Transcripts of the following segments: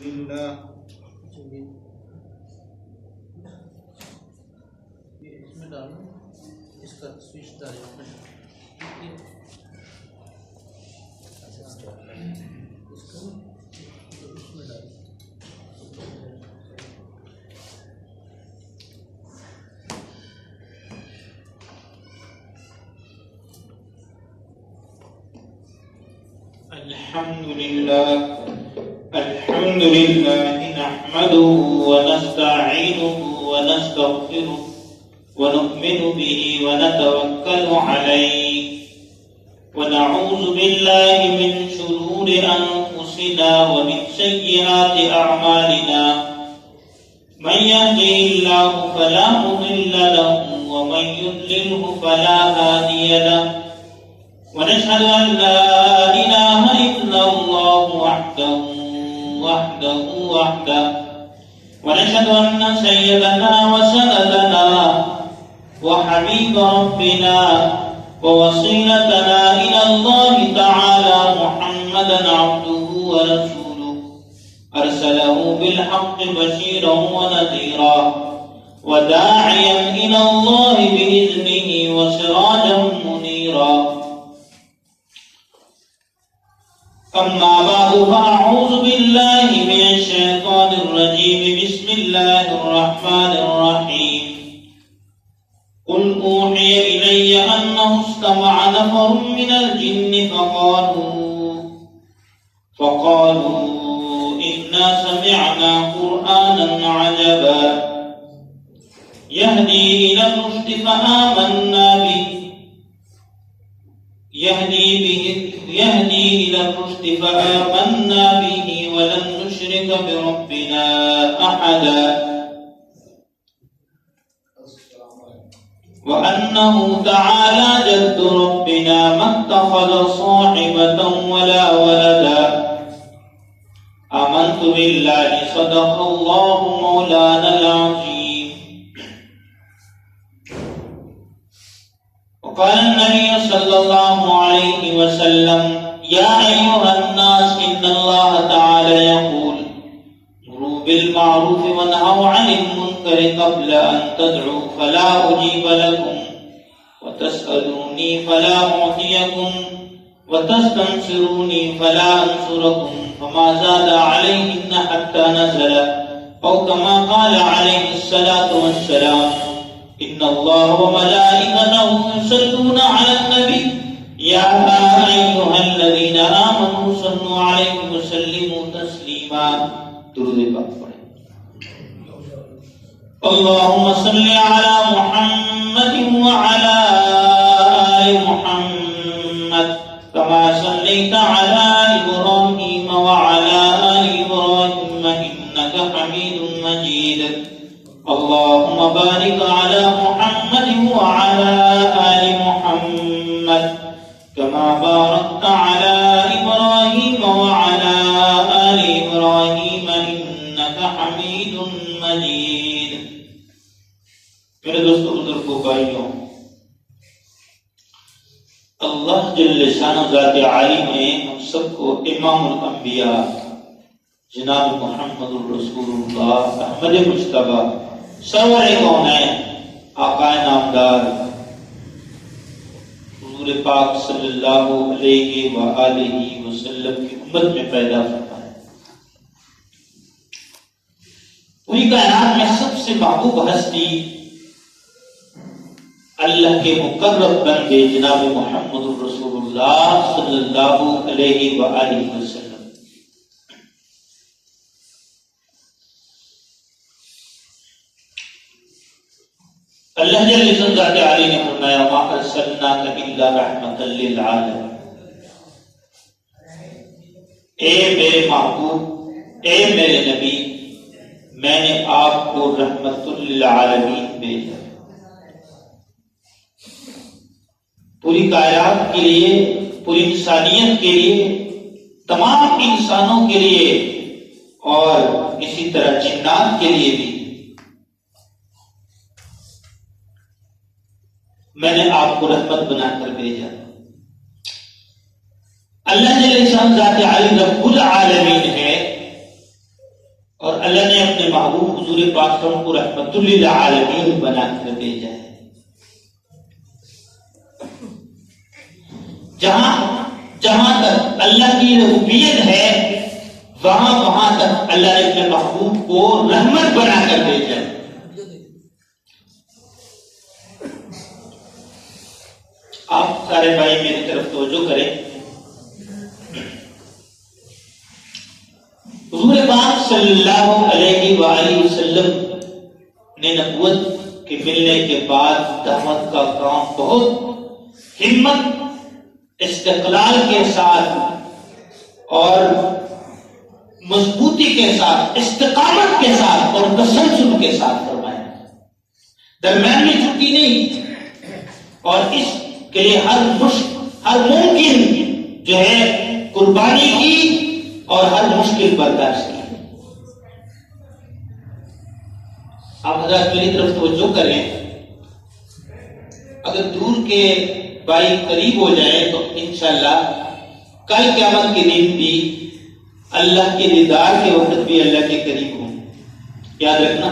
للہ اس میں ڈالوں اس کا سوئچ ڈالوں اس کو اس میں ڈالوں الحمد لله نحمده ونستعينه ونستغفره ونؤمن به ونتوكل عليه ونعوذ بالله من شرور أنفسنا ومن سيئات أعمالنا من يهده الله فلا مضل له ومن يضلله فلا هادي له ونشهد أن لا إله إلا الله وحده ونشهد أن سيدنا وسندنا وحبيب ربنا ووصيلتنا إلى الله تعالى محمدا عبده ورسوله أرسله بالحق بشيرا ونذيرا وداعيا إلى الله بإذنه وسراجا منيرا أما بعد فأعوذ بالله من الشيطان الرجيم بسم الله الرحمن الرحيم قل أوحي إلي أنه استمع نفر من الجن فقالوا إنا سمعنا قرآنا عجبا يهدي إلى الرشد فآمنا به ولن نشرك بربنا أحدا وأنه تعالى جد ربنا ما اتخذ صاحبة ولا ولدا آمنت بالله صدق الله مولانا العظيم وقال النبي صلى الله عليه وسلم يا أيها الناس إن الله تعالى يقول مروا بالمعروف وانهوا عن المنكر قبل أن تدعوا فلا أجيب لكم وتسألوني فلا أعطيكم وتستنصروني فلا أنصركم فما زاد عليهن حتى نزل أو كما قال عليه الصلاة والسلام إن الله وملائكته يصلون على النبي يا أيها الذين آمنوا صلوا عليه وسلموا تسليما درود پاک پڑھیں اللهم صل على محمد وعلى آل محمد كما صليت على إبراهيم وعلى آل إبراهيم إنك حميد مجيد اللهم بارك على محمد وعلى آل محمد كما باركت على إبراهيم وعلى آل إبراهيم إنك حميد مجيد میرے دوستو بزرگوں بھائیوں، اللہ جل شانہ ذات عالی میں ہم سب کو امام الانبیاء جناب محمد الرسول اللہ احمد مجتبی سرور کونین آقا نامدار حضور پاک صلی اللہ علیہ وآلہ وسلم کی امت میں پیدا فرمائے۔ پوری کائنات میں سب سے محبوب ہستی اللہ کے مقرب بندے جناب محمد الرسول اللہ صلی اللہ علیہ وآلہ وسلم۔ اللہ جل ذات عالی نے فرمایا ما ارسلناک الا رحمۃ للعالمین، اے میرے محبوب، اے میرے نبی، میں نے آپ کو رحمت للعالمین بھیجا، پوری کائنات کے لیے، پوری انسانیت کے لیے، تمام انسانوں کے لیے اور اسی طرح جنات کے لیے بھی میں نے آپ کو رحمت بنا کر بھیجا۔ اللہ جل شان ذات عالی رب العالمین ہے، اور اللہ نے اپنے محبوب حضور پاک صلی اللہ علیہ وسلم کو رحمت للعالمین بنا کر بھیجا ہے. جہاں تک اللہ کی ربوبیت ہے وہاں تک اللہ نے اپنے محبوب کو رحمت بنا کر بھیجا ہے. آپ سارے بھائی میری طرف توجہ کریں. حضور پاک صلی اللہ علیہ وآلہ وسلم نے نبوت کے ملنے کے بعد دعوت کا کام بہت ہمت، استقلال کے ساتھ اور مضبوطی کے ساتھ، استقامت کے ساتھ اور تسلسل کے ساتھ فرمایا. درمیان میں چھٹی نہیں. اور اس کے لیے ہر ممکن جو ہے قربانی کی اور ہر مشکل برداشت کی. آپ حضرات میری طرف توجہ کریں. اگر دور کے بھائی قریب ہو جائے تو انشاءاللہ کل قیامت کے دن بھی اللہ کے دیدار کے وقت بھی اللہ کے قریب ہوں. یاد رکھنا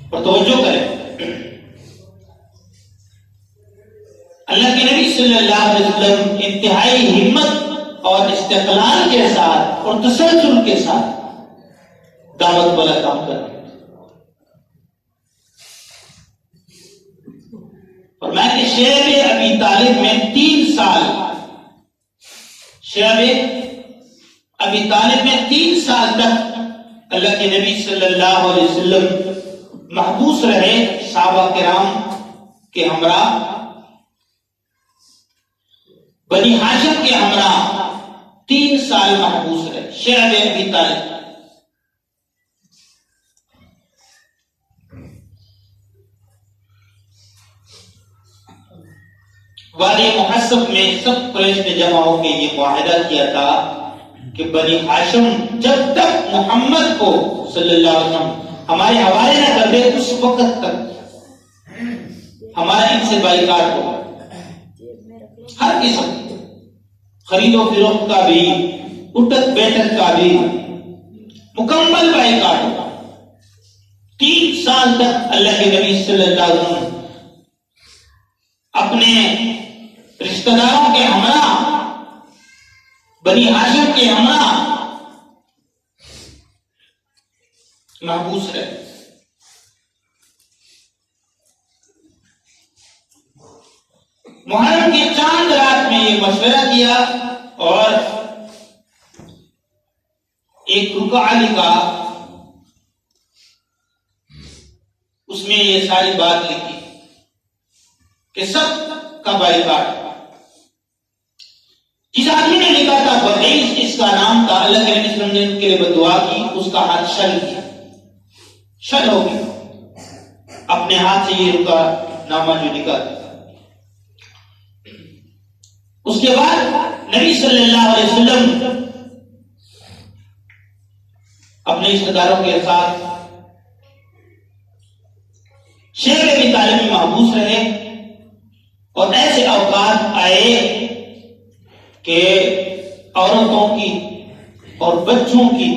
اور توجہ کریں. اللہ کے نبی صلی اللہ علیہ وسلم انتہائی ہمت اور استقلال کے ساتھ اور تسلسل کے ساتھ دعوت والا کام کرتے. اور میں نے شعب ابی طالب میں 3 سال تک اللہ کے نبی صلی اللہ علیہ وسلم محبوس رہے صحابہ کرام کے ہمراہ، بنی ہاشم کے ہمراہ 3 سال محبوس رہے شعب ابی طالب. وادی محسب میں سب قریش نے جمع ہو کے یہ معاہدہ کیا تھا کہ بنی ہاشم جب تک محمد کو صلی اللہ علیہ وسلم ہمارے حوالے نہ کر دے اس وقت تک ہمارا ان سے بائیکاٹ ہوگا. ہر قسم خرید و فروخت کا بھی، اٹھک بیٹھک کا بھی مکمل بائیکاٹ ہوگا. 3 سال تک اللہ کے نبی صلی اللہ علیہ وسلم اپنے رشتہ داروں کے ہمراہ، بنی ہاشم کے ہمراہ محبوس رہے. محرم کی چاند رات میں یہ مشورہ کیا اور ایک رکعہ لکھا، اس میں یہ ساری بات لکھی کہ سب کا بائیکاٹ. جس آدمی نے لکھا تھا بغیس اس کا نام تھا، اللہ کے نبی صلی اللہ علیہ وسلم نے ان کے لیے بدعا کی، اس کا ہاتھ شل ہو گیا. اپنے ہاتھ سے یہ رکا نامہ جو لکھا تھا. اس کے بعد نبی صلی اللہ علیہ وسلم اپنے رشتہ داروں کے ساتھ شعب ابی طالب میں محبوس رہے. اور ایسے اوقات آئے کہ عورتوں کی اور بچوں کی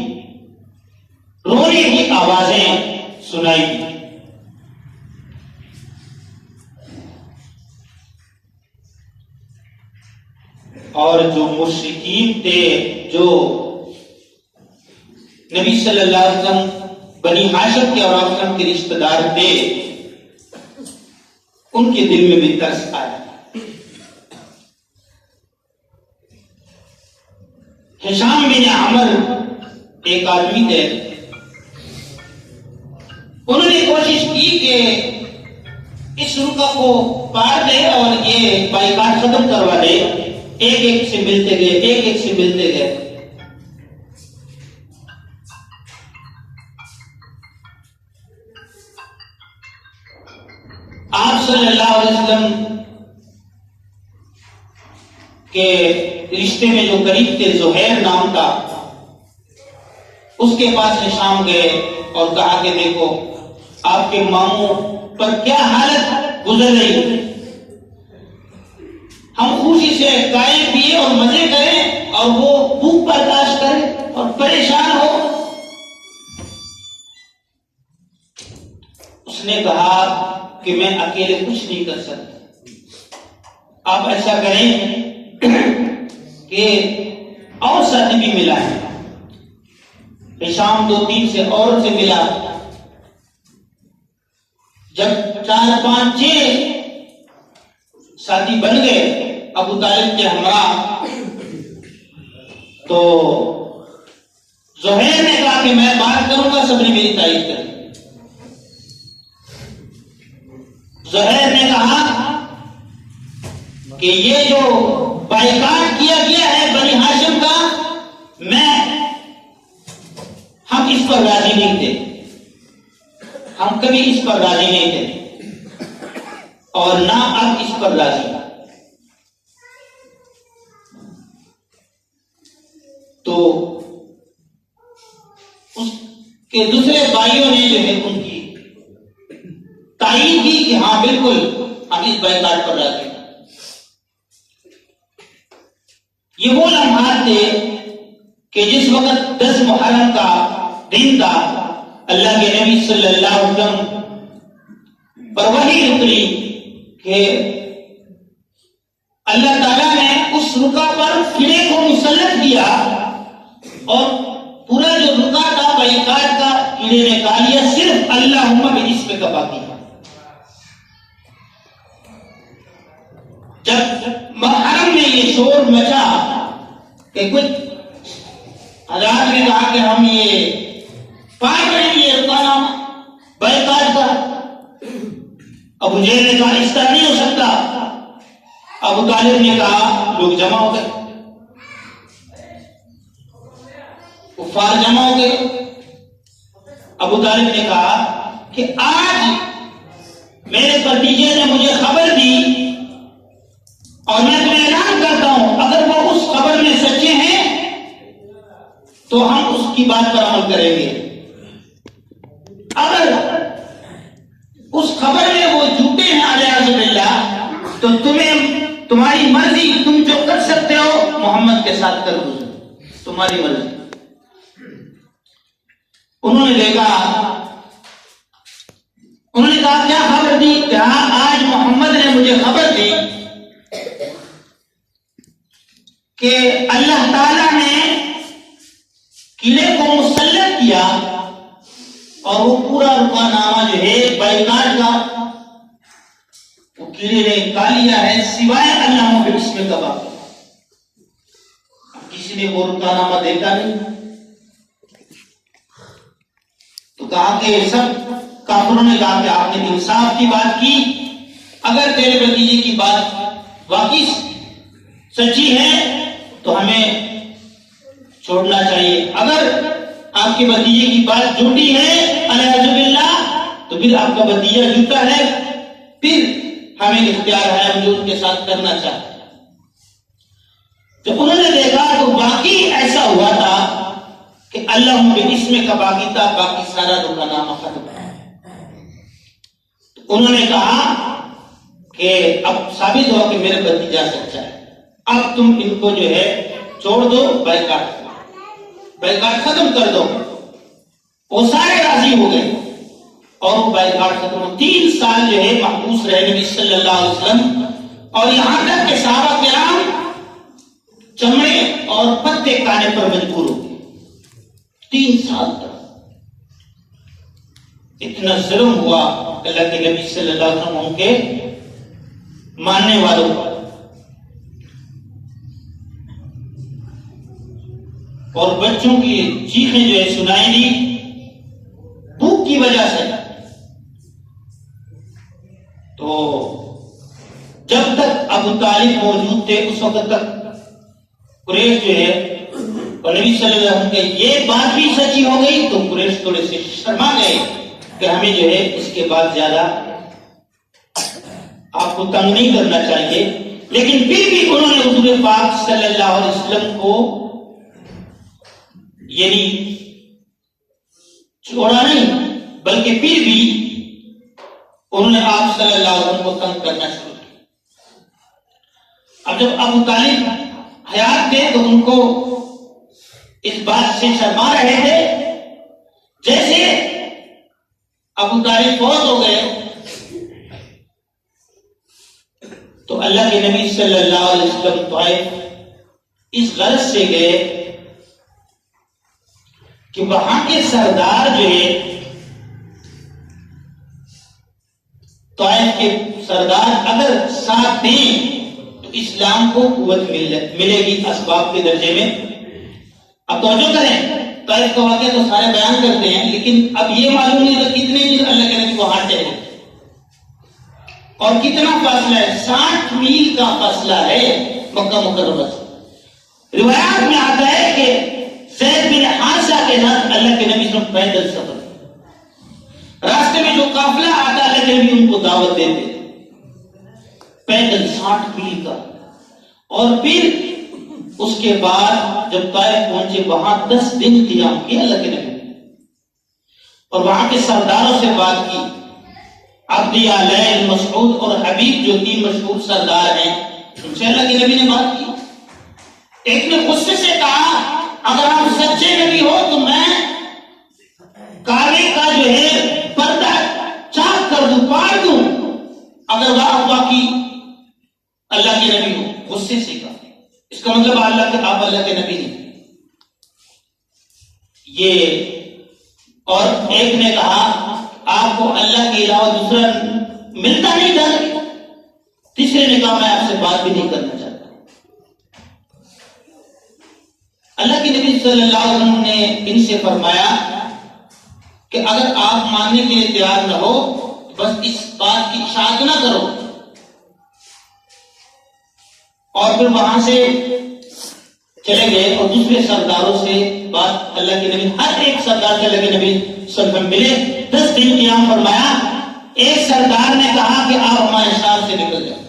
رونے کی آوازیں سنائی دی. اور جو مشرکین تھے، جو نبی صلی اللہ علیہ وسلم بنی ہاشم کے اور آپ وسلم کے رشتہ دار تھے، ان کے دل میں بھی ترس آیا. ہشام بن عمر ایک آدمی تھے، انہوں نے کوشش کی کہ اس رکا کو پار دے اور یہ بائیکاٹ ختم کروا دے. ایک سے ملتے گئے. آپ صلی اللہ علیہ وسلم کے رشتے میں جو قریب تھے، زہیر نام تھا، اس کے پاس ہشام گئے اور کہا کہ دیکھو آپ کے ماموں پر کیا حالت گزر رہی، ہم خوشی سے کھائیں پیے اور مزے کریں اور وہ بھوک برداشت کرے اور پریشان ہو. اس نے کہا کہ میں اکیلے کچھ نہیں کر سکتا، آپ ایسا کریں کہ اور ساتھی بھی ملا ہے، شام 2-3 سے اور سے ملا، جب 4-5-6 ساتھی بن گئے ابو طالب کے ہمراہ، تو زہیر نے کہا کہ میں بات کروں گا، سب نے میری تعریف کر دی۔ زہیر نے کہا کہ یہ جو بائیکاٹ کیا گیا ہے بنی ہاشم کا، ہم اس پر راضی نہیں تھے، ہم کبھی اس پر راضی نہیں تھے اور نہ اب اس پر راضی۔ تو اس کے دوسرے بھائیوں نے جو ہے ان کی تائید کی کہ ہاں بالکل ہم اس بائیکاٹ پر راضی ہیں۔ یہ وہ لمحات تھے کہ جس وقت 10 محرم کا دن تھا، اللہ کے نبی صلی اللہ علیہ وسلم پر وحی اتری کہ اللہ تعالیٰ نے اس رکا پر کیڑے کو مسلط کیا اور پورا جو رکا تھا بائیکاٹ کا کیڑے نے کھا لیا، صرف اللہم باسمک کا باقی تھا۔ جب محرم میں یہ شور مچا کہ کچھ حضرات نے کہا کہ ہم یہ پائے رہے یہ رکانا بائیکاٹ کا، ابو جہل نے کہا اس طرح نہیں ہو سکتا، ابو طالب نے کہا، لوگ جمع ہو گئے، کفار جمع ہو گئے۔ ابو طالب نے کہا کہ آج میرے بھتیجے نے مجھے خبر دی اور میں تمہیں اعلان کرتا ہوں، اگر وہ اس خبر میں سچے ہیں تو ہم اس کی بات پر عمل کریں گے، اگر اس خبر میں وہ جھوٹے ہیں علیہ باللہ تو تمہاری مرضی، تم جو کر سکتے ہو محمد کے ساتھ کر دو، تمہاری مرضی۔ انہوں نے دیکھا، انہوں نے کہا کیا خبر دی؟ کہا آج محمد نے مجھے خبر دی کہ اللہ تعالیٰ نے قلعے کو مسلط کیا اور وہ پورا رکا نامہ جو ہے بائیکاٹ کا وہ قلعے نے کھا لیا ہے، سوائے اللہم باسمک کا باقی۔ کسی نے وہ رکا نامہ دیکھا نہیں، تو کہا کہ سب کافروں نے کہا کہ آپ نے انصاف کی بات کی، اگر تیرے بھتیجے کی بات واقعی سچی ہے تو ہمیں چھوڑنا چاہیے، اگر آپ کے بھتیجے کی بات جھوٹی ہے العیاذ باللہ تو پھر آپ کا بھتیجا جھوٹا ہے، پھر ہمیں اختیار ہے ہم جو ان کے ساتھ کرنا چاہتے ہیں۔ جب انہوں نے دیکھا تو باقی ایسا ہوا تھا کہ اللہم باسمک کا باقی تھا، باقی سارا رکا نامہ ختم ہے۔ انہوں نے کہا کہ اب ثابت ہوا کہ میرا بھتیجا سچا ہے، اب تم ان کو جو ہے چھوڑ دو، بائیکاٹ ختم کر دو۔ وہ سارے راضی ہو گئے اور وہ بائیکاٹ ختم ہو۔ 3 سال جو ہے محبوس رہے نبی صلی اللہ علیہ وسلم، اور یہاں تک کہ صحابہ کرام چمڑے اور پتے کھانے پر مجبور ہو گئے۔ 3 سال تک اتنا ظلم ہوا اللہ کے نبی صلی اللہ علیہ وسلم ان کے ماننے والوں پر، اور بچوں کی چیخیں جو ہے سنائی دی بھوک کی وجہ سے۔ تو جب تک ابو طالب موجود تھے اس وقت تک قریش جو ہے، اور نبی صلی اللہ علیہ وسلم کی یہ بات بھی سچی ہو گئی تو قریش تھوڑے سے شرما گئے کہ ہمیں جو ہے اس کے بعد زیادہ آپ کو تنگ نہیں کرنا چاہیے، لیکن پھر بھی انہوں نے حضور پاک صلی اللہ علیہ وسلم کو یعنی چھوڑا نہیں، بلکہ پھر بھی انہوں نے آپ صلی اللہ علیہ وسلم کو تنگ کرنا شروع کیا۔ اب جب ابو طالب حیات تھے تو ان کو اس بات سے شرما رہے تھے، جیسے ابو طالب فوت ہو گئے تو اللہ کے نبی صلی اللہ علیہ وسلم طائف اس غرض سے گئے کہ وہاں کے سردار جو ہے طائف کے سردار اگر ساتھ دیں تو اسلام کو قوت ملے گی اسباب کے درجے میں. اب توجہ کریں، طائف کا واقعہ تو سارے بیان کرتے ہیں، لیکن اب یہ معلوم نہیں کہ کتنے دن اللہ کے نبی وہاں ٹھہرے اور کتنا فاصلہ ہے. 60 میل کا فاصلہ ہے مکہ مکرمہ سے. روایات میں آتا ہے کہ زید بن حارثہ کے ساتھ اللہ کے نبی صلی اللہ علیہ وسلم پیدل سفر، راستے میں جو قافلہ آتا اللہ کے نبی ان کو دعوت دیتے پیدل 60 میل کا. اور پھر اس کے بعد جب طائف پہنچے وہاں 10 دن قیام کیا اللہ کے نبی اور وہاں کے سرداروں سے بات کی. عبدیہ، لیل، مسعود اور حبیب جو 3 مشہور سردار ہیں ان سے اللہ کے نبی نے بات کی. ایک نے غصے سے کہا اگر آپ سچے نبی ہو تو میں کعبے کا جو ہے پردہ چاک کر دوں، پاڑ دوں اگر واقعی اللہ کے نبی ہو. غصے سے کہا، اس کا مطلب آپ اللہ کے نبی نہیں. یہ اور ایک نے کہا آپ کو اللہ کے علاوہ دوسرا ملتا نہیں تھا. تیسرے نے کہا میں آپ سے بات بھی نہیں کرنا چاہتا. اللہ کے نبی صلی اللہ علیہ وسلم نے ان سے فرمایا کہ اگر آپ ماننے کے لیے تیار نہ ہو بس اس بات کی اشاعت نہ کرو. اور پھر وہاں سے چلے گئے اور دوسرے سرداروں سے بات اللہ کے نبی ہر ایک سردار سے اللہ کے نبی صلی اللہ علیہ وسلم ملے. 10 دن قیام فرمایا. ایک سردار نے کہا کہ آپ ہمارے ساتھ سے نکل جائیں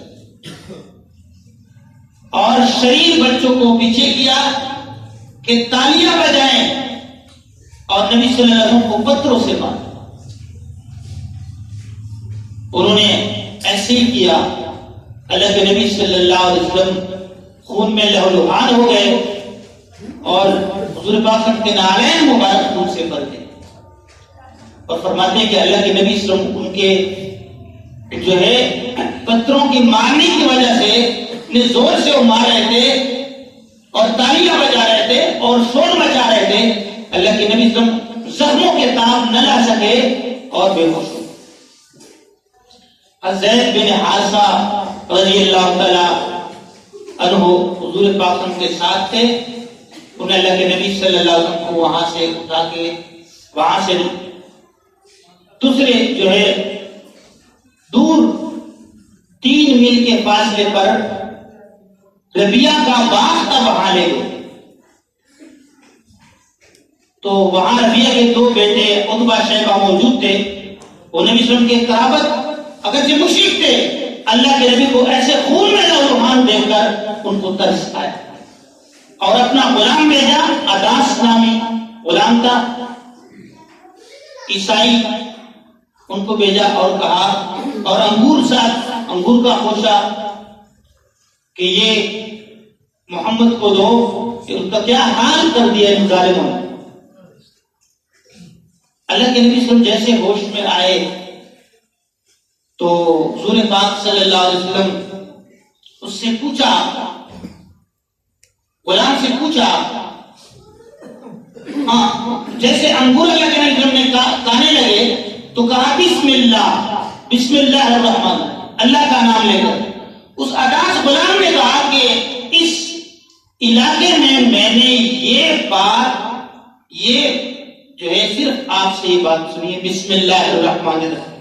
اور شریف بچوں کو پیچھے کیا کہ تالیاں بجائیں اور نبی صلی اللہ علیہ وسلم کو پتھروں سے مارا. انہوں نے ایسے ہی کیا. اللہ کے نبی صلی اللہ علیہ وسلم خون میں لہولہان ہو گئے اور حضور پاک کے نالین مبارک خون سے بھر گئے. اور فرماتے ہیں کہ اللہ کے نبی صلی اللہ علیہ وسلم ان کے جو ہے پتھروں کی مارنے کی وجہ سے اتنے زور سے وہ مار رہے تھے اور تالیاں بجا رہے تھے اور شور مچا رہے تھے. اللہ کے نبی صلی اللہ علیہ وسلم زخموں کے تاب نہ لا سکے اور بے ہوش ہو. زید بن حارثہ رضی اللہ تعالی عنہ حضور پاک کے ساتھ تھے. انہیں اللہ کے نبی صلی اللہ علیہ وسلم کو وہاں سے اٹھا کے وہاں سے دوسرے جو ہے دور 3 میل کے فاصلے پر ربیہ کا باغ تھا وہاں لے گئے. تو وہاں ربیہ کے 2 بیٹے عتبہ شیبہ موجود تھے. وہ نبی صلی اللہ علیہ وسلم کے قرابت اگرچہ مشرک تھے. اللہ کے نبی کو ایسے خون میں لہولہان دیکھ کر ان کو ترس آیا اور اپنا غلام بھیجا. اداس نامی غلام تھا عیسائی، ان کو بھیجا اور کہا اور انگور کا خوشہ کہ یہ محمد کو دو کہ ان کا کیا حال کر دیا ان ظالموں نے. اللہ کے نبی صلی اللہ علیہ وسلم جیسے ہوش میں آئے تو حضور پاک صلی اللہ علیہ وسلم اس سے پوچھا، غلام سے پوچھا، ہاں جیسے انگور اللہ کے نبی صلی اللہ علیہ وسلم نے کہنے لگے تو کہا بسم اللہ الرحمن، اللہ کا نام لے کر. اس اداس غلام نے کہا کہ اس علاقے میں نے یہ بات یہ جو ہے صرف آپ سے یہ بات سنی ہے بسم اللہ الرحمن الرحیم،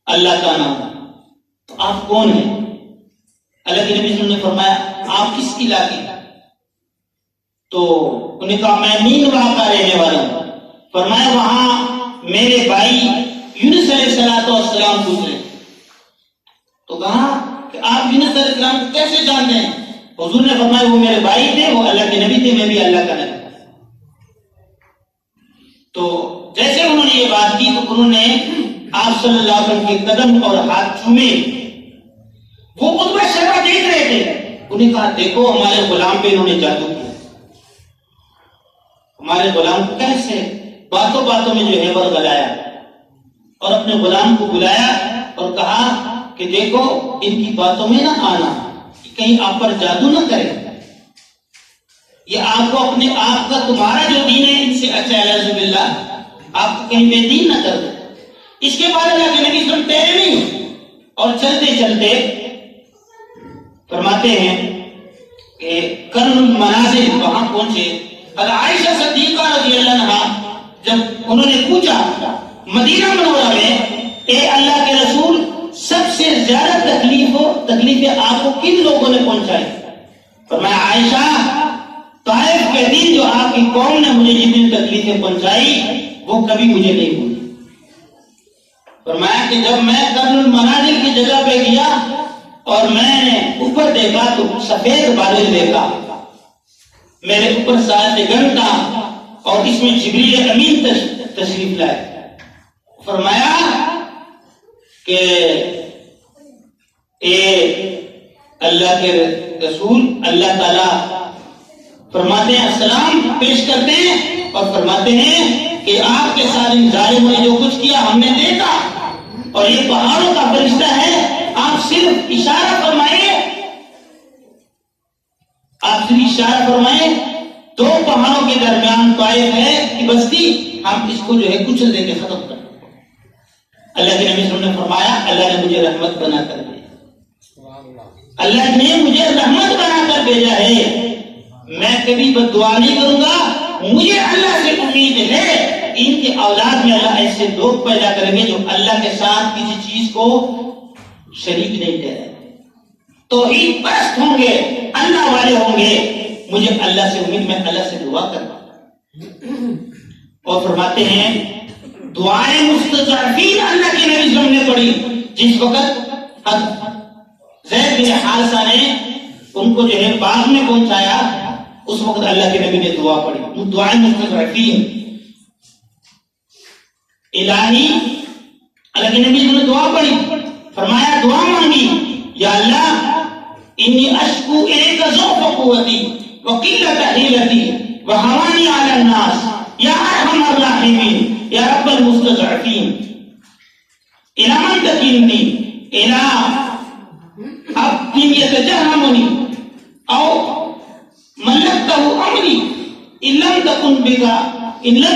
اللہ کا نام. تو آپ کون ہیں؟ اللہ کے نبی صلی اللہ علیہ وسلم نے فرمایا آپ کس علاقے؟ تو انہوں نے کہا میں نینوا کا رہنے والا ہوں. فرمایا وہاں میرے بھائی یونس علیہ السلام گزرے. تو کہا کہ آپ یونس علیہ السلام کو کیسے جانتے ہیں؟ حضور نے فرمایا وہ میرے بھائی تھے، وہ اللہ کے نبی تھے، میں بھی اللہ کا نبی. تو جیسے انہوں نے یہ بات کی تو انہوں نے آپ صلی اللہ علیہ وسلم کے قدم اور ہاتھ چومے. وہ عتبہ شیبہ دیکھ رہے تھے. انہیں کہا دیکھو ہمارے غلام پہ انہوں نے جادو کیا. ہمارے غلام کو کیسے باتوں میں جو ہے ورگلایا. اور اپنے غلام کو بلایا اور کہا کہ دیکھو ان کی باتوں میں نہ آنا، کہیں آپ پر جادو نہ کرے، یہ آپ کو اپنے آپ کا تمہارا جو دین ہے ان سے اچھا اعوذ باللہ آپ کو کہیں بے دین نہ کر دے۔ اس کے بعد اللہ کے نبی صلی اللہ علیہ وسلم ٹہرے نہیں اور چلتے چلتے فرماتے ہیں کہ قرن المنازل وہاں پہنچے۔ عائشہ صدیقہ رضی اللہ عنہا جب انہوں نے پوچھا مدینہ منورہ میں اے اللہ کے رسول سب سے زیادہ تکلیفیں آپ کو کن لوگوں نے پہنچائی؟ فرمایا عائشہ طائف کے دن جو آپ کی قوم نے مجھے جتنی تکلیفیں پہنچائی وہ کبھی مجھے نہیں بھولی۔ فرمایا کہ جب میں قرن المنازل کی جگہ پہ گیا اور میں نے اوپر دیکھا تو سفید بادل دیکھا، میرے اوپر سایہ گن تھا اور اس میں جبریل امین تشریف لائے۔ فرمایا کہ اے اللہ کے رسول، اللہ تعالی فرماتے ہیں السلام پیش کرتے ہیں اور فرماتے ہیں کہ آپ کے ساتھ ان ظالموں نے جو کچھ کیا ہم نے دیکھا اور یہ پہاڑوں کا فرشتہ ہے، آپ صرف اشارہ فرمائیں دو پہاڑوں کے درمیان طائف ہے کہ بستی، ہم اس کو جو ہے کچل دے کے ختم کر۔ اللہ کے نبی صلی اللہ علیہ وسلم نے فرمایا اللہ نے مجھے رحمت بنا کر دیا، اللہ نے مجھے رحمت بنا کر بھیجا ہے، میں کبھی بد دعا نہیں کروں گا، مجھے اللہ سے امید ہے ان کے اولاد میں اللہ ایسے لوگ پیدا کریں گے جو اللہ کے ساتھ کسی چیز کو شریک نہیں ٹھہرائیں، توحید پرست ہوں گے، اللہ والے ہوں گے، مجھے اللہ سے امید، میں اللہ سے دعا کرتا۔ اور فرماتے ہیں دعائیں مستضعفین اللہ کے نبی صلی اللہ علیہ وسلم نے پڑھی، جس وقت زید بن حارثہ نے ان کو جو ہے باغ میں پہنچایا اس وقت اللہ کے نبی نے دعا پڑھی، دعائیں مستضعفین الہی، اللہ کے نبی نے دعا پڑھی، فرمایا دعا مانگی یا اللہ انی اشکو الیک ضعف قوتی وقلت حیلتی وہوانی علی الناس یا ارحم الراحمین یا رب المستضعفین الی من تکلنی الی عبد یتجہمنی او ملکتہ امری ان لم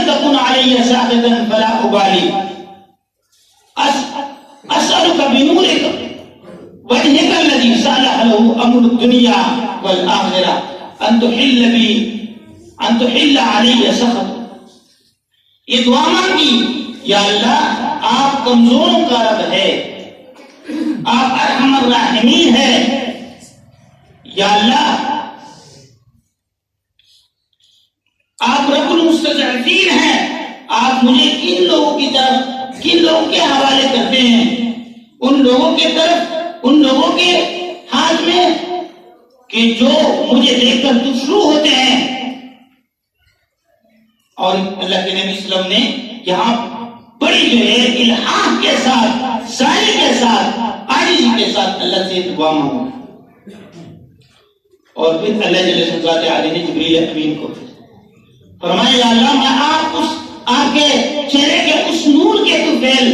تكن علی ساخطا فلا ابالی اسألک بنورک وجهك الذي صالح له امر الدنيا والاخره ان تحل علي سخط۔ یہ دعا مانگی یا اللہ آپ کمزوروں کا رب ہے، آپ ارحم الراحمین ہے، یا اللہ آپ رب المستضعفین ہیں، آپ مجھے کن لوگوں کی طرف کن لوگوں کے حوالے کرتے ہیں، ان لوگوں کے طرف ان لوگوں کے ہاتھ میں کہ جو مجھے دیکھ کر دشرو ہوتے ہیں۔ اور اللہ کے نبی صلی اللہ علیہ وسلم نے یہاں بڑی جو ہے الہام کے ساتھ سائے کے ساتھ عاجزی کے ساتھ اللہ سے دعا مانگا، اور پھر اللہ جل ذات عالی نے جبریل امین کو فرمایا یا اللہ میں آپ کے چہرے کے اس نور کے طفیل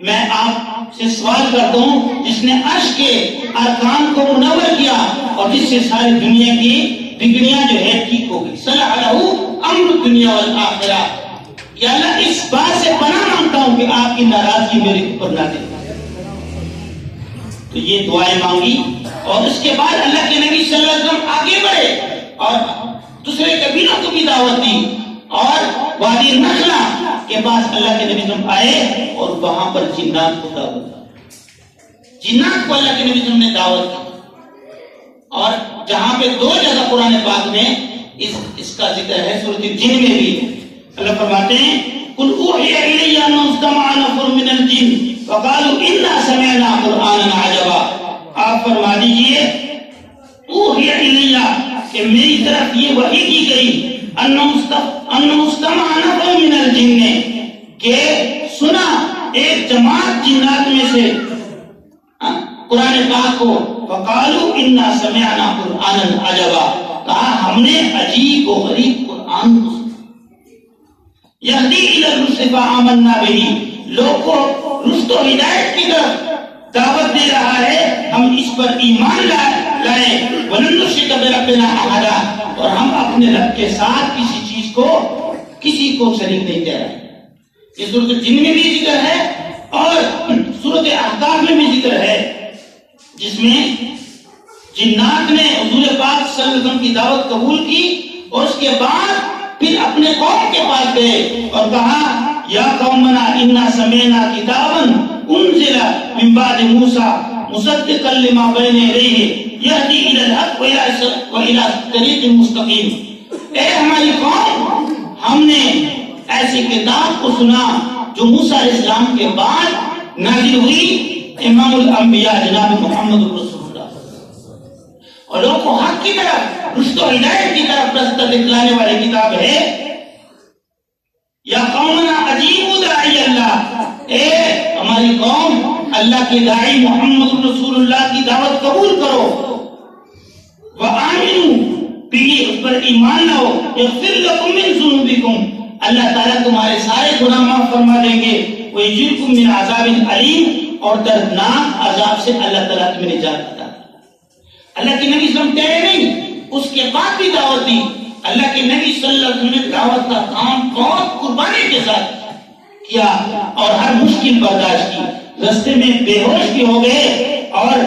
میں آپ سے سوال کرتا ہوں جس نے عرش کے ارکان کو منور کیا اور جس سے ساری دنیا کی بگڑیاں جو ہے ٹھیک ہو گئی، صلح لہو امر الدنیا والآخرہ، یا اللہ اس بات سے پناہ مانگتا ہوں کہ آپ کی ناراضگی میرے اوپر نہ دے۔ تو یہ دعائیں مانگی اور اس کے بعد اللہ کے نبی صلی اللہ علیہ وسلم آگے بڑھے اور دوسرے قبیلوں کو بھی دعوت دی، اور وادی نخلا کے پاس اللہ کے نبی صلی اللہ علیہ وسلم آئے اور وہاں پر جنات کو دعوت دی، جنات کو اللہ کے نبی صلی اللہ علیہ وسلم نے دعوت دی۔ اور جہاں پہ دو جگہ قرآن پاک میں اس کا ذکر ہے، سورۃ الجن میں بھی اللہ فرماتے ہیں قل اوحی الی انہ استمع نفر من الجن وقالوا انا سمعنا قرآنا عجبا۔ آپ فرما دیجئے اوحی الی کہ میری طرف یہ وحی کی گئی انہ استمع نفر من الجن کہ سنا ایک جماعت جنات میں سے قرآن پاک کو، وقالوا انا سمعنا قرآنا عجبا، کہا ہم نے عجیب و غریب قرآن کو سنا، یہدی الی الرشد فآمنا بہ لوگ کو رشد و ہدایت کی طرف دعوت دے رہا ہے، ہم اس پر ایمان لائے وَلَن نُشْرِكَ بِرَبِّنَا أَحَدًا، اور ہم اپنے رب کے ساتھ کسی چیز کو کسی کو شریک نہیں دے رہے. یہ سورۃ الجن میں بھی ذکر ہے اور سورۃ احقاف میں بھی ذکر ہے، جس میں جنات نے حضور پاک صلی اللہ علیہ وسلم کی دعوت قبول کی اور اس کے بعد پھر اپنے قوم کے پاس گئے اور کہا یا قومنا انا سمعنا کتابا انزل من بعد موسیٰ مصدقا لما بین یدیہ یہدی الی الحق والی طریق مستقیم. اے ہماری قوم، ہم نے ایسی کتاب کو سنا جو موسیٰ علیہ السلام کے بعد نازل ہوئی، امام الانبیاء جناب محمد رسول اللہ، اور لوگوں کو حق کی طرف رشد و ہدایت کی طرف رستہ دکھلانے والی کتاب ہے. یا قومنا اجیبوا داعی اللہ، اے ہماری قوم اللہ کے داعی محمد رسول اللہ کی دعوت قبول کرو. وآمنوا بھی اس پر ایمان لاؤ. یغفر لکم من ذنوبکم، اللہ تعالیٰ تمہارے سارے گناہ معاف فرما دیں گے. ویجرکم من عذاب علیم، اور دردناک عذاب سے اللہ تعالیٰ تمہیں نجات عطا. اللہ کے نبی صلی اللہ علیہ وسلم ٹھہرے نہیں، اس کے بعد بھی دعوت دی. اللہ کے نبی صلی اللہ علیہ وسلم نے دعوت کا کام بہت قربانی کے ساتھ کیا اور ہر مشکل برداشت کی. رستے میں بے ہوش بھی ہو گئے اور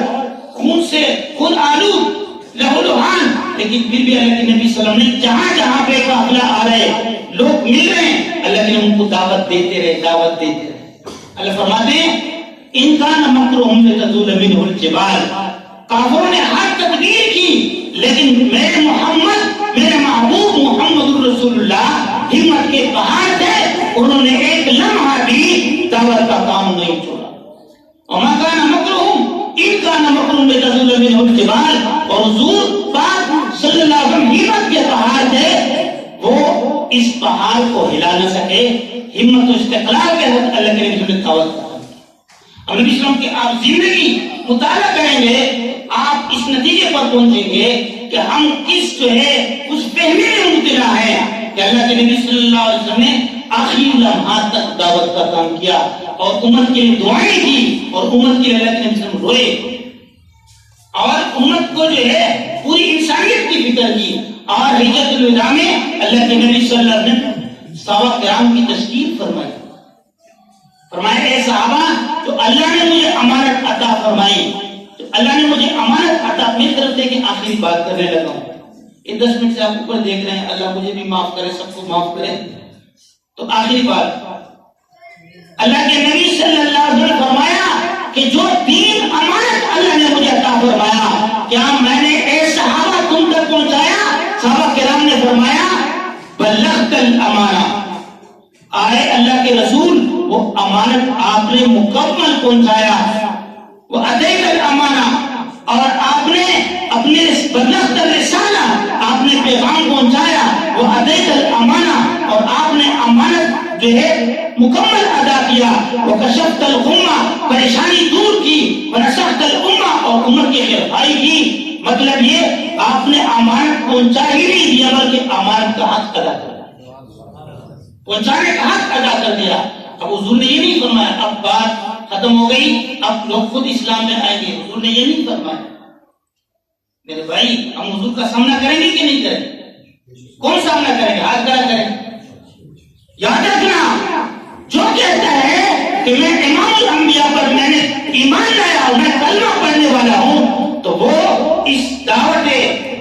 خون سے خون آلود لہو لہان، لیکن پھر بھی اللہ کے نبی صلی اللہ علیہ وسلم نے جہاں جہاں پہ قافلہ آ رہے، لوگ مل رہے ہیں، اللہ کے ان کو دعوت دیتے رہے، دعوت دیتے رہے. اللہ فرماتے ہیں ان کان مکرہم لتزول منہ الجبال، کافروں نے ہر تدبیر کی لیکن میرے محمد، میرے محبوب محمد رسول اللہ ہمت کے پہاڑ تھے، انہوں نے ایک لمحہ بھی دعوت کا کام نہیں چھوڑا. وما کان مکرہم ان کان مکرہم لتزول منہ الجبال، اور حضور پاک صلی اللہ علیہ وسلم ہمت کے پہاڑ تھے، وہ اس پہاڑ کو ہلا نہ سکے. ہمت و استقلال کے حد اللہ کے نبی نے دعوت کی. اب نبی صلی اللہ علیہ وسلم کی آپ زندگی مطالعہ کریں گے، آپ اس نتیجے پر پہنچیں گے کہ ہم کس جو ہے اس فہمی میں مبتلا ہیں کہ اللہ کے نبی صلی اللہ علیہ وسلم نے آخری لمحات تک دعوت کا کام کیا اور امت کے لیے دعائیں کی اور امت کے لیے اللہ کے نبی صلی اللہ علیہ وسلم روئے اور امت کو جو ہے پوری انسانیت کی فکر کی. اور ہجرت الوداع میں اللہ کے نبی صلی اللہ علیہ وسلم نے صحابہ کرام کی تشکیل فرمائی. فرمایا اے صحابہ، جو اللہ نے مجھے امانت عطا فرمائی، جو اللہ نے مجھے امانت عطا، میری طرف سے کہ آخری بات کرنے لگا ہوں. یہ 10 منٹ سے آپ اوپر دیکھ رہے ہیں، اللہ مجھے بھی معاف کرے، سب کو معاف کرے. تو آخری بات، اللہ کے نبی صلی اللہ علیہ وسلم نے فرمایا کہ جو دین امانت اللہ نے مجھے عطا فرمایا، کیا میں نے اے صحابہ تم تک پہنچایا؟ صحابہ کرام نے فرمایا بلغت الامانہ، آئے اللہ کے رسول وہ امانت آپ نے مکمل پہنچایا. وہ ادیت الامانہ، اور آپ نے اپنے بلغت الرسالہ، آپ نے پیغام پہنچایا. وہ ادیت الامانہ، اور آپ نے امانت جو ہے مکمل ادا کیا. وہ کشفت الغمہ، پریشانی دور کی. ونصحت الامہ، اور امت کی رہنمائی کی. مطلب یہ آپ نے امانت پہنچا ہی نہیں دیا بلکہ امانت کا حق ادا کر دیا، پہنچانے کا حق ادا کر دیا. اب حضور نے یہ نہیں فرمایا اب بات ختم ہو گئی اب لوگ خود اسلام میں آئیں گے. حضور نے یہ نہیں فرمایا. میرے بھائی، ہم حضور کا سامنا کریں گے کہ نہیں کریں گے؟ کون سامنا کریں گے؟ ہاتھ کھڑا کریں. یاد رکھنا، جو کہتا ہے کہ میں امام الانبیاء پر میں نے ایمان لایا ہوں، میں کلمہ پڑھنے والا ہوں، تو وہ اس دعوت،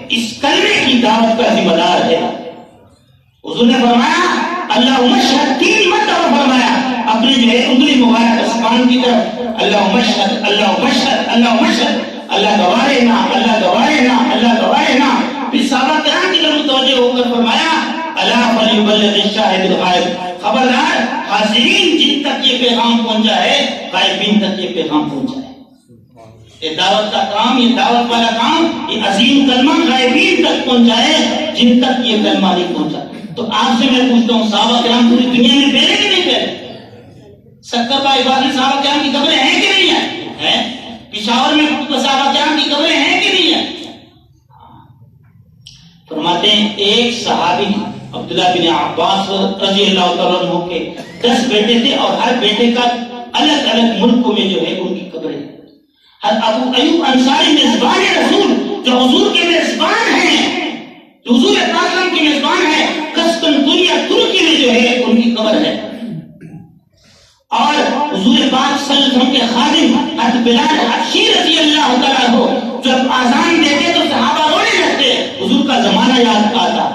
اس کلمے کی دعوت کا ذمہ دار ہے. حضور نے فرمایا اللہم اشہد، 3 مرتبہ فرمایا، اپنی جو ہے انگلی مبارک آسمان کی طرف، اللہم اشہد، اللہم اشہد، اللہم اشہد، اللہ گواہ نا، اللہ گواہ نا، اللہ گواہ نا. پھر صحابہ کرام کی طرف متوجہ ہو کر فرمایا الا فلیبلغ الشاہد الغائب، خبردار حاضرین جن تک یہ پیغام پہنچا ہے غائبین تک یہ پیغام پہنچا ہے. یہ دعوت کا کام، یہ دعوت والا کام، یہ عظیم کلمہ غائبین تک پہنچائے جن تک یہ کلمہ نہیں پہنچا. تو آپ سے میں پوچھتا ہوں، صحابہ کرام پوری دنیا میں پھیلے کہ نہیں پھیلے؟ 70 بائی صحابہ کرام کی قبریں ہیں کہ نہیں ہیں؟ پشاور میں صحابہ کرام کی قبریں ہیں کہ نہیں ہیں؟ فرماتے ہیں ایک صحابی عبداللہ بن عباس رضی اللہ تعالیٰ عنہ کے 10 بیٹے تھے اور ہر بیٹے کا الگ الگ ملکوں میں جو ہے ان کی قبریں. ابو ایوب انصاری میزبان رسول جو حضور کے میزبان ہیں، جو حضور پاک کے میزبان ہیں، قسطنطنیہ ترکی میں جو ہے ان کی قبر ہے. اور حضور پاک صلی اللہ علیہ وسلم کے خادم حضرت بلال حبشی رضی اللہ تعالیٰ عنہ جب آزان دیتے تو صحابہ رونے لگتے، حضور کا زمانہ یاد آتا.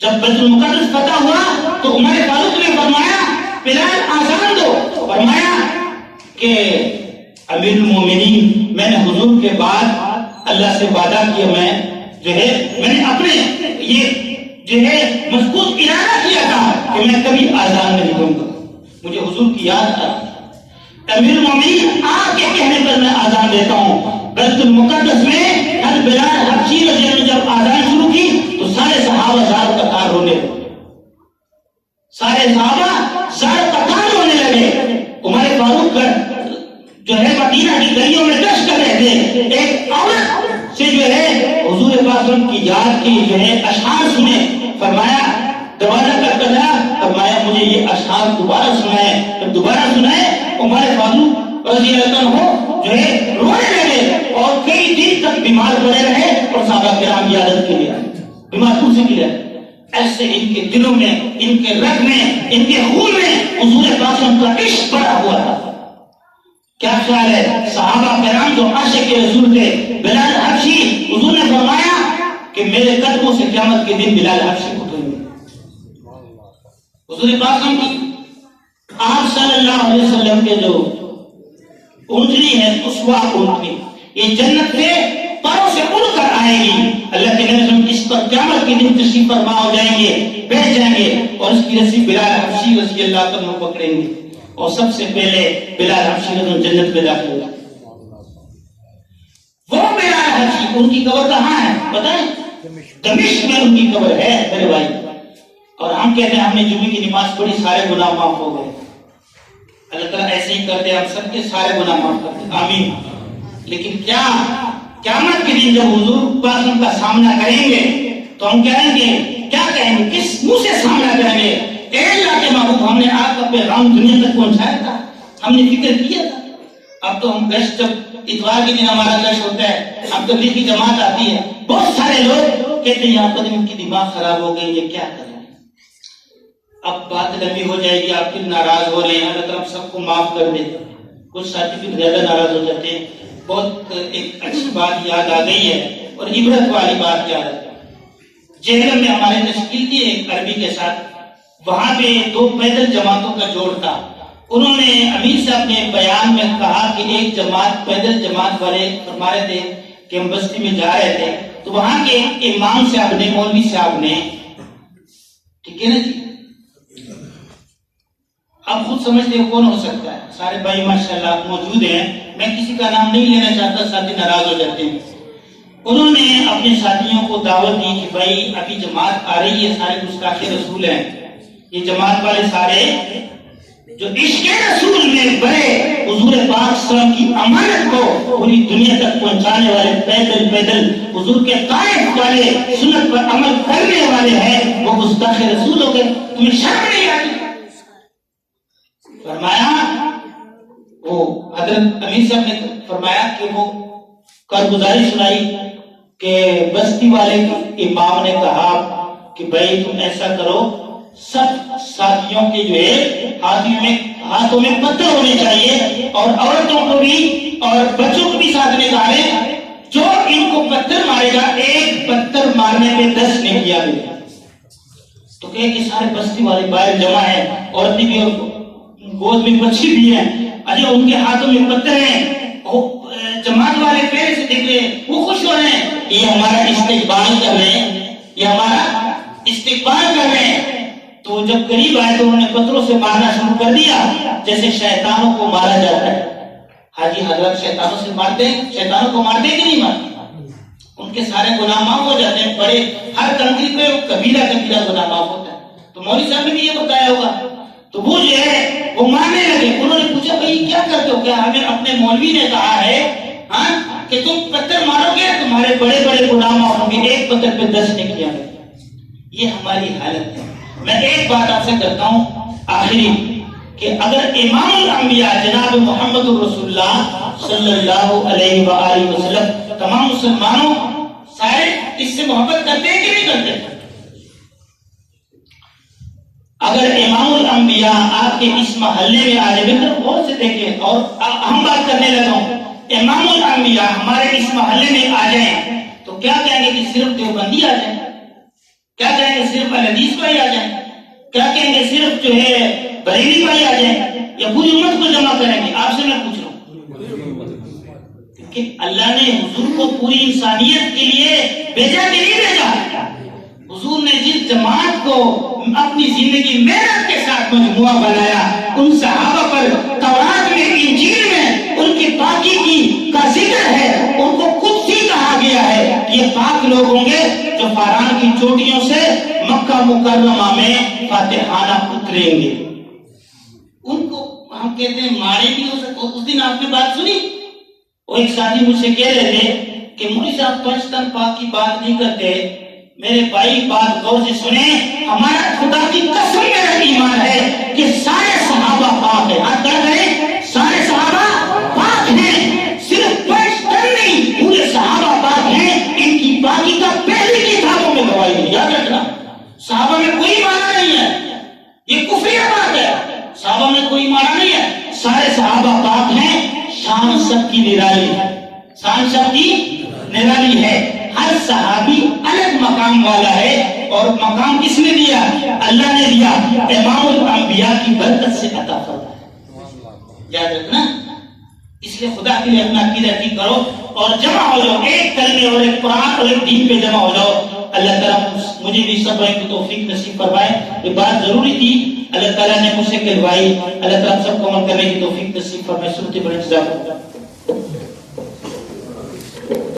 جب بیت المقدس فتح ہوا تو عمر فاروق نے فرمایا بلال آزان دو. فرمایا کہ امیر المومنین میں نے حضور کے بعد اللہ سے وعدہ کیا، میں نے اپنے یہ جو ہے مضبوط ارادہ کیا تھا کہ میں کبھی آزان نہیں دوں گا. مجھے حضور کی یاد آئی. امیر المومنین آپ کے کہنے پر میں آزان دیتا ہوں. بیت المقدس میں حضرت بلال حبشی رضی اللہ عنہ جب آزان شروع کی تو سارے صحابہ زار قطار رونے لگے. سارے صحابہ زار قطار رونے لگے. عمر فاروق جو ہے مدینہ کی گلیوں میں گشت کر رہے تھے. ایک عورت سے جو ہے حضور پاک کی یاد کی جو ہے اشعار سنے. فرمایا دروازہ کر دیا، فرمایا مجھے یہ اشعار دوبارہ سنائے. جب دوبارہ سنائے عمر فاروق رضی اللہ عنہ جو ہے رونے لگے اور کئی دن تک بیمار پڑے رہے اور صحابہ کرام عیادت کے لیے بیمار کیوں سے ملے. ایسے ان کے دلوں میں، ان کے رگ میں، ان کے خون میں حضور پاک کا عشق بڑا ہوا تھا. کیا خیال ہے صحابہ کرام جو عاشق رسول تھے، بلال حبشی، حضور نے فرمایا کہ میرے قدموں سے قیامت کے دن بلال حبشی اٹھیں گے. حضور پاک کی آپ صلی اللہ علیہ وسلم کے جو اونٹنی ہے اسوا اونٹنی، یہ جنت سے پروں سے اڑ کر آئے گی. اللہ کے نبی اس پر قیامت کے دن تشریف فرما ہو جائیں گے، بیٹھ جائیں گے اور اس کی رسی بلال حبشی رضی اللہ عنہ پکڑیں گے اور سب سے پہلے بلال حبشی رضی اللہ جنت میں داخل ہوگا. وہ بلال حبشی ان کی قبر کہاں ہے بتائیں؟ دمشق میں ان کی قبر ہے میرے بھائی. اور ہم کہتے ہیں ہم نے جمعے کی نماز پڑھی سارے گناہ معاف ہو گئے. اللہ تعالیٰ ایسے ہی کرتے ہم سب کے سارے گناہ معاف کرتے، آمین. لیکن کیا قیامت کے دن جب حضور پاک کا سامنا کریں گے تو ہم کہیں گے، کیا کہیں گے، کس منہ سے سامنا کریں گے؟ اے اللہ کے محبوب، ہم نے آپ کا پیغام دنیا تک پہنچایا تھا، ہم نے فکر کیا تھا. اب تو ہم گشت جب اتوار کے دن ہمارا گشت ہوتا ہے، اب تبلیغ کی جماعت آتی ہے، بہت سارے لوگ کہتے ہیں یہاں پر ان کی دماغ خراب ہو گئی، یہ کیا کریں. اب بات لمبی ہو جائے گی، آپ کتنا ناراض ہو رہے ہیں، اللہ تعالیٰ سب کو معاف کر دے. کچھ ساتھی بھی زیادہ ناراض ہو جاتے ہیں. بہت ایک اچھی بات یاد آ گئی ہے اور عبرت والی بات یاد آ گئی. جہلم میں ہمارے تشکیل تھی ایک عربی کے ساتھ، وہاں پہ 2 پیدل جماعتوں کا جوڑ تھا. انہوں نے امیر صاحب نے بیان میں کہا کہ ایک جماعت پیدل جماعت والے فرما رہے تھے کہ ہم بستی میں جا رہے تھے تو وہاں کے امام صاحب نے، مولوی صاحب نے، ٹھیک ہے نا جی، آپ خود سمجھتے ہو کون ہو سکتا ہے، سارے بھائی ماشاءاللہ موجود ہیں، میں کسی کا نام نہیں لینا چاہتا، ساتھی ناراض ہو جاتے ہیں. انہوں نے اپنے ساتھیوں کو دعوت دی کہ بھائی ابھی جماعت آ رہی ہے، سارے گستاخ رسول ہیں. یہ جماعت والے سارے جو عشق رسول میں بڑے حضور پاک صلی اللہ علیہ وسلم کی امانت کو پوری دنیا تک پہنچانے والے، پیدل پیدل حضور کے طائف والے، سنت پر عمل کرنے والے ہیں، وہ گستاخ رسول ہو گئے. تمہیں شرم نہیں آتی؟ فرمایا وہ حضرت امیر صاحب نے فرمایا کہ وہ کارگزاری سنائی کہ بستی والے امام نے کہا کہ بھائی تم ایسا کرو، سب ساتھیوں کے جو ہے ہاتھوں میں پتھر ہونے چاہیے اور عورتوں کو بھی اور بچوں کو بھی ساتھ میں ڈالیں. جو ان کو پتھر مارے گا، ایک پتھر مارنے میں 10 نیکیاں ملے گا. تو کہے کہ سارے بستی والے باہر جمع ہیں، عورتیں بھی اور گود میں بچی بھی ہیں، اجے ان کے ہاتھوں میں پتھر ہیں، جماعت والے پہلے سے دیکھ رہے ہیں، وہ خوش ہو رہے ہیں، یہ ہمارا استقبال کر رہے ہیں، یہ ہمارا استقبال کر رہے ہیں. تو جب قریب آئے تو انہوں نے پتھروں سے مارنا شروع کر دیا جیسے شیطانوں کو مارا جاتا ہے. حاجی حضرت شیطانوں سے مارتے ہیں، شیطانوں کو مارتے کہ نہیں مارتے؟ ان کے سارے گناہ معاف ہو جاتے ہیں. بڑے ہر کنکری پہ کبیرہ کبیرہ گناہ معاف ہوتا ہے. تو مولوی صاحب نے بھی یہ بتایا ہوگا. تو وہ جو ہے وہ مارنے لگے. انہوں نے پوچھا بھائی کیا کرتے ہو؟ کیا ہمیں اپنے مولوی نے کہا ہے کہ تم پتھر مارو گے تمہارے بڑے بڑے گناہ معاف ہوں گے، ایک پتھر پہ 10 نیکیاں. یہ ہماری حالت ہے. میں ایک بات آپ سے کرتا ہوں، آخری کہ اگر امام الانبیاء جناب محمد رسول اللہ صلی اللہ علیہ وآلہ وسلم تمام مسلمانوں سارے اس سے محبت کرتے ہیں کہ نہیں کرتے؟ اگر امام الانبیاء آپ کے اس محلے میں آ جائے تو غور سے دیکھیں، اور ہم بات کرنے لگا ہوں، امام الانبیاء ہمارے اس محلے میں آ جائیں تو کیا کہیں گے کہ صرف دیوبندی آ جائیں؟ کیا کہیں گے صرف اہل حدیث بھائی آ جائیں؟ کیا کہیں گے صرف جو ہے بریلی بھائی آ جائیں؟ یا پوری امت کو جمع کریں گے؟ آپ سے میں پوچھ رہا ہوں کہ اللہ نے حضور کو پوری انسانیت کے لیے بھیجا کہ نہیں بھیجا؟ حضور نے جس جماعت کو اپنی زندگی محنت کے ساتھ مجموعہ بنایا، ان صحابہ پر تورات میں انجیل میں ان کی پاکی کی کا ذکر ہے، ان کو قدسی کہا گیا ہے، یہ پاک لوگ ہوں گے جو فاران کی چوٹیوں سے مکہ مکرمہ میں فاتحانہ اتریں گے۔ ان کو ہم کہتے ہیں مارے بھی ہو سکتے۔ اس دن آپ نے بات سنی، وہ ایک ساتھی مجھ سے کہہ رہے تھے کہ مولوی صاحب پنجتن پاک کی بات نہیں کرتے۔ میرے بھائی بات غور سے سنیں، ہمارا خدا کی قسم میرا ایمان ہے کہ سارے صحابہ پاک ہیں۔ ہاتھ کر کریں، سارے صحابہ پاک ہیں، صرف پنجتن نہیں، پورے صحابہ پاک ہیں۔ ان کی پاکی کا پہلی کتابوں میں گواہی ہے، یاد رکھنا۔ صحابہ میں کوئی معنی نہیں ہے، یہ کفریہ بات ہے، صحابہ میں کوئی معنی نہیں ہے، سارے صحابہ پاک ہیں۔ شان سب کی نرالی ہے، شان سب کی نرالی ہے، ہر صحابی الگ مقام والا ہے، اور مقام کس نے دیا؟ اللہ نے دیا، امام الانبیاء کی برکت سے عطا فرمایا۔ یاد رکھنا، اس لیے خدا کے لیے اپنا عقیدہ ٹھیک کرو اور جمع ہو جاؤ، ایک کلمے اور ایک قرآن اور ایک دین پہ جمع ہو جاؤ۔ اللہ تعالیٰ مجھے بھی سب کی توفیق نصیب فرمائے۔ یہ بات ضروری تھی، اللہ تعالیٰ نے مجھ سے کہلوائی۔ اللہ تعالیٰ سب کو عمل کرنے کی توفیق نصیب فرمائے۔ سورۃ بڑی جزاک اللہ۔